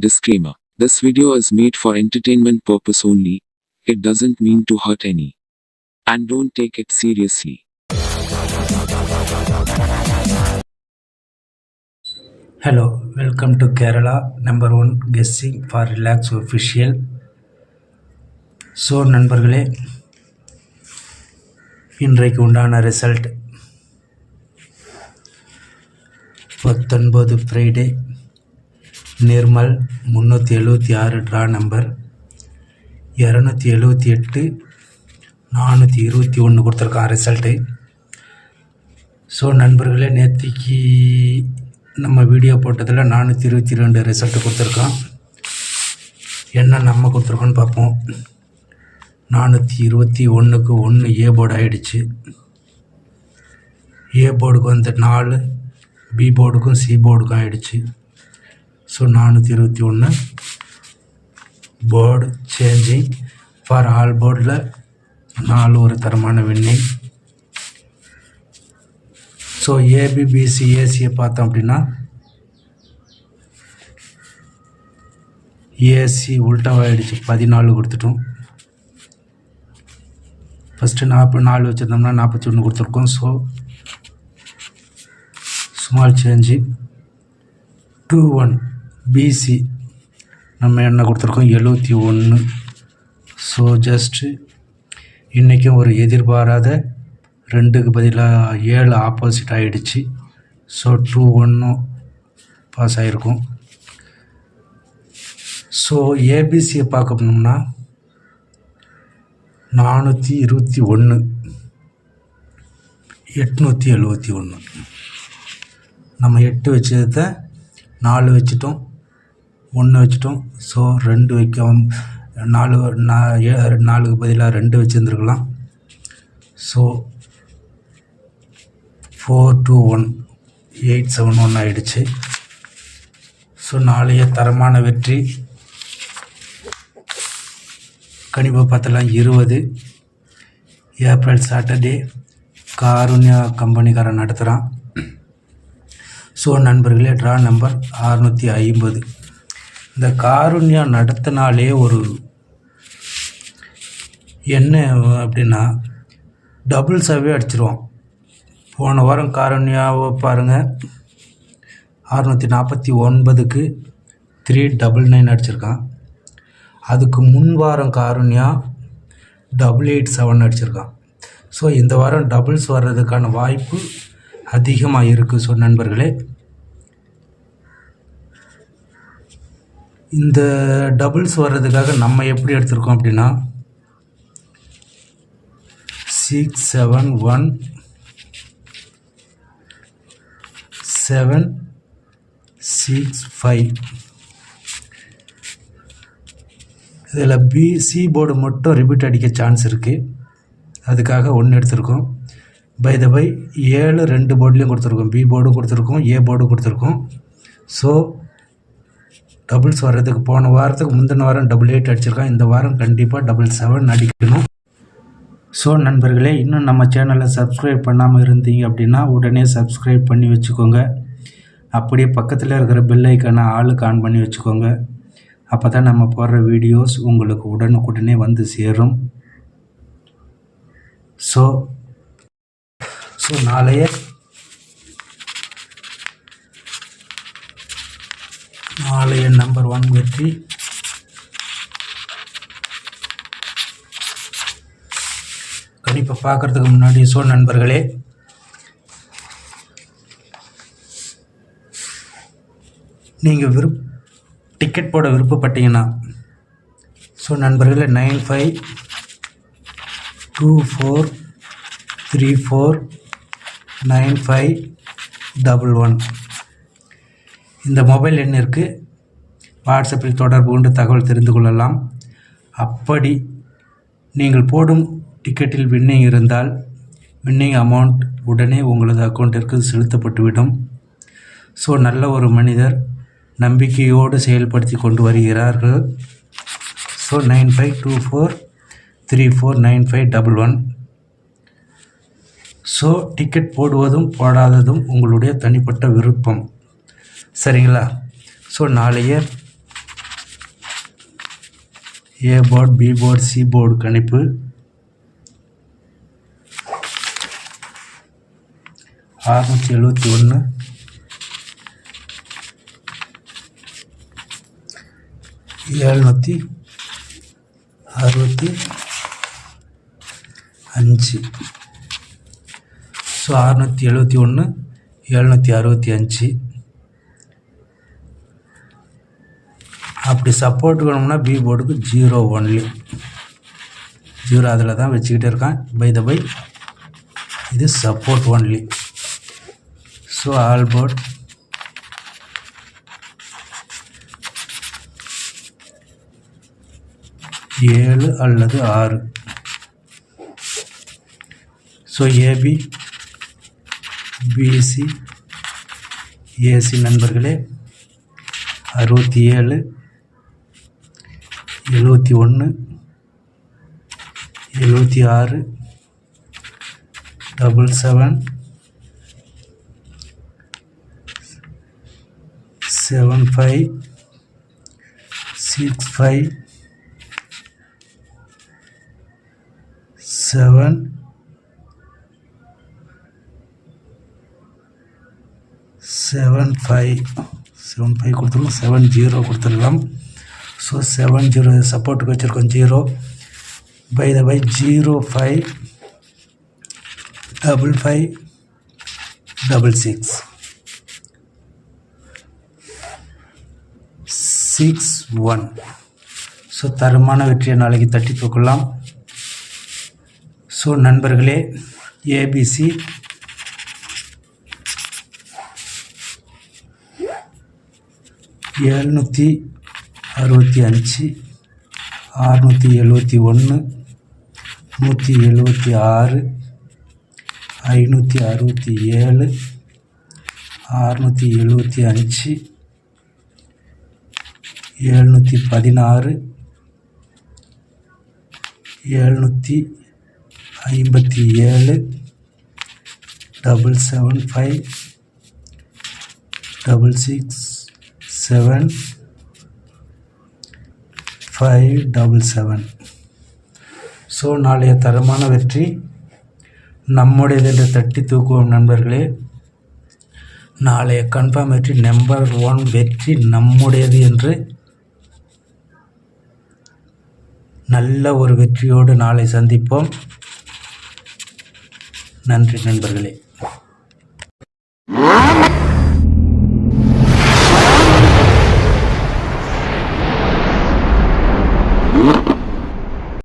Disclaimer. This video is made for entertainment purpose only. It doesn't mean to hurt any. And don't take it seriously. Hello, welcome to Kerala #1 Guessing for Relax Official. So நண்பர்களே, இன்றைக்கு உண்டான result 19 Friday. Nirmal 376 draw number 278 421 கொடுத்துருக்கான் result. So நண்பர்களே, நேற்றுக்கு நம்ம video போட்டதில் 422 result கொடுத்துருக்கான். என்ன நம்ம கொடுத்துருக்கோன்னு பார்ப்போம். 421க்கு 1 ஏ போர்டு ஆகிடுச்சு. ஏ போர்டுக்கு வந்து 4, பி போர்டுக்கும் சி போர்டுக்கும் ஆகிடுச்சு. So 421 board changing for all போர்டில் 4 ஒரு தரமான வின்னிங். ஸோ ஏபிபிசி ஏசியை பார்த்தோம் அப்படின்னா ஏசி உல்ட்டாவாகிடுச்சு, 14 கொடுத்துட்டோம். ஃபஸ்ட்டு 4 வச்சுருந்தோம்னா 41 கொடுத்துருக்கோம். ஸோ ஸ்மால் சேஞ்சு 21 பிசி நம்ம என்ன கொடுத்துருக்கோம் 71. ஸோ ஜஸ்ட்டு இன்றைக்கும் ஒரு எதிர்பாராத 2க்கு பதிலாக 7 ஆப்போசிட் ஆகிடுச்சு. ஸோ 21 பாஸ் ஆகிருக்கும். ஸோ ஏபிசியை பார்க்க போனோம்னா 421 871. நம்ம 8 வச்சதை 4 வச்சுட்டோம், 1 வச்சுட்டோம். ஸோ 2 வைக்க 4க்கு பதிலாக 2 வச்சுருந்துருக்கலாம். ஸோ 421 871 ஆகிடுச்சு. ஸோ நாளைய தரமான வெற்றி. கணிப்பை பார்த்தலாம் 20 ஏப்ரல் சாட்டர்டே காருண்யா கம்பெனிக்காரன் நடத்துகிறான். ஸோ நண்பர்களே, ட்ரா நம்பர் 650. இந்த காருண்யா நடத்தினாலே ஒரு என்ன அப்படின்னா டபுள்ஸாகவே அடிச்சிருவோம். போன வாரம் காருண்யாவை பாருங்கள், 649க்கு 399 அடிச்சிருக்கான். அதுக்கு முன் வாரம் காருண்யா 887 அடிச்சிருக்கான். ஸோ இந்த வாரம் டபுள்ஸ் வர்றதுக்கான வாய்ப்பு அதிகமாக இருக்குது. ஸோ நண்பர்களே, இந்த டபுள்ஸ் வர்றதுக்காக நம்ம எப்படி எடுத்திருக்கோம் அப்படின்னா 671 765. இதில் சி போர்டு மட்டும் ரிப்பீட் அடிக்க சான்ஸ் இருக்குது. அதுக்காக 1 எடுத்திருக்கோம். பை 7 2 போர்ட்லேயும் கொடுத்துருக்கோம். பி போர்டு கொடுத்துருக்கோம், ஏ போர்டு கொடுத்துருக்கோம். ஸோ டபுள்ஸ் வர்றதுக்கு போன வாரத்துக்கு முந்தின வாரம் 88 அடிச்சிருக்கோம். இந்த வாரம் கண்டிப்பாக 77 அடிக்கணும். ஸோ நண்பர்களே, இன்னும் நம்ம சேனலை சப்ஸ்கிரைப் பண்ணாமல் இருந்தீங்க அப்படின்னா உடனே சப்ஸ்கிரைப் பண்ணி வச்சுக்கோங்க. அப்படியே பக்கத்தில் இருக்கிற பெல் ஐக்கானை ஆளுக்கு ஆன் பண்ணி வச்சுக்கோங்க. அப்போ தான் நம்ம போடுற வீடியோஸ் உங்களுக்கு உடனுக்குடனே வந்து சேரும். ஸோ நாளைய நம்பர் 1 வெற்றி. கணிப்பை பார்க்குறதுக்கு முன்னாடி நண்பர்களே, நீங்கள் டிக்கெட் போட விருப்பப்பட்டீங்கன்னா நண்பர்களே 9524349511 இந்த மொபைல் எண்ணிற்கு வாட்ஸ்அப்பில் தொடர்பு கொண்டு தகவல் தெரிந்து கொள்ளலாம். அப்படி நீங்கள் போடும் டிக்கெட்டில் வின்னிங் இருந்தால் வின்னிங் அமௌண்ட் உடனே உங்களது அக்கௌண்ட்டிற்கு செலுத்தப்பட்டுவிடும். ஸோ நல்ல ஒரு மனிதர் நம்பிக்கையோடு செயல்படுத்தி கொண்டு வருகிறார்கள். ஸோ 9524349511. ஸோ டிக்கெட் போடுவதும் போடாததும் உங்களுடைய தனிப்பட்ட விருப்பம், சரிங்களா? ஸோ நாளைய A board, B board, C board கணிப்பு. 671 765. ஸோ 671 765. அப்படி சப்போர்ட் வேணும்னா பி போர்டுக்கு 0 ஒன்லி, 0 அதில் தான் வச்சுக்கிட்டே இருக்கான். பை த பை இது support only. So all board ஏழு அல்லது 6. ஸோ ஏபி, பிசி, ஏசி நண்பர்களே 67 71 76 77 75 65 7 75 கொடுத்துருக்கோம். 70 கொடுத்துருக்கலாம். ஸோ 70 சப்போர்ட்டுக்கு வச்சுருக்கோம் 0. By the by 05 55 66 61. ஸோ தரமான வெற்றியை நாளைக்கு தட்டி தூக்கலாம். ஸோ நண்பர்களே, ஏபிசி 765 671 176 567 675 716 757 775 667 577. ஸோ நாளைய தரமான வெற்றி நம்முடையது என்று தட்டி தூக்குவோம் நண்பர்களே. நாளைய கன்ஃபார்ம் வெற்றி, நம்பர் 1 வெற்றி நம்முடையது என்று நல்ல ஒரு வெற்றியோடு நாளை சந்திப்போம். நன்றி நண்பர்களே.